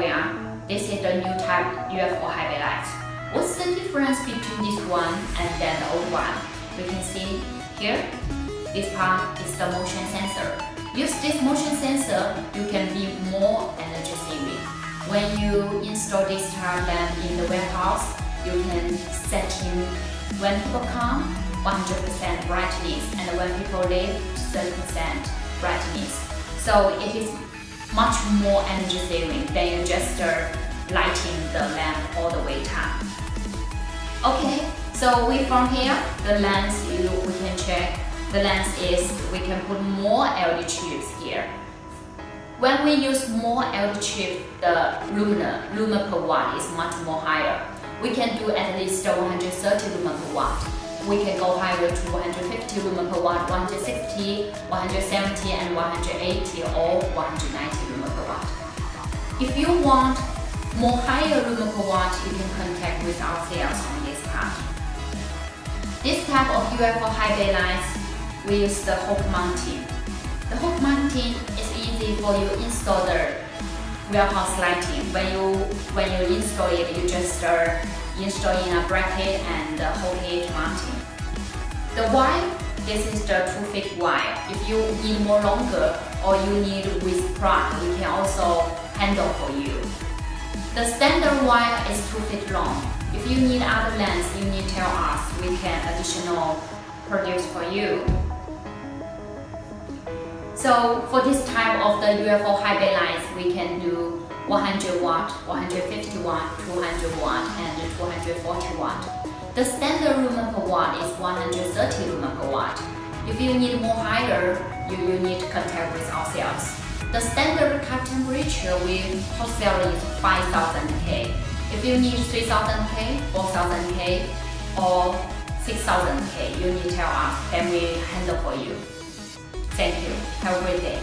area. This is the new type UFO high bay light. What's the difference between this one and then the old one? We can see here, this part is the motion sensor. Use this motion sensor, you can be more energy saving. When you install this type lamp in the warehouse, you can set in when people come, 100% brightness, and when people leave, 30% brightness. So it is much more energy saving than you just lighting the lamp all the way time. Okay, so from here, the lens we can check. The lens is we can put more LED tubes here. When we use more LED tube, the lumen per watt is much more higher. We can do at least 130 lumen per watt. We can go higher to 150 lumen per watt, 160, 170, and 180 or 190 lumen per watt. If you want more higher lumen per watt, you can contact with our sales on this part. This type of UFO high bay lights, we use the hook mounting. The hook mounting is easy for you install the warehouse lighting. When you install it, you just install in a bracket and hold it mounting. The wire, this is the 2-feet wire. If you need more longer or you need with plug, we can also handle for you. The standard wire is 2 feet long. If you need other lengths, you need to tell us. We can additional produce for you. So for this type of the UFO high bay lights, we can do 100 watt, 150 watt, 200 watt, and 240 watt. The standard lumen per watt is 130 lumen per watt. If you need more higher, you need to contact with our sales. The standard cut temperature we wholesale is 5000 K. If you need 3000 K, 4000 K, or 6000 K, you need to tell us, then we handle for you. Thank you. Have a great day.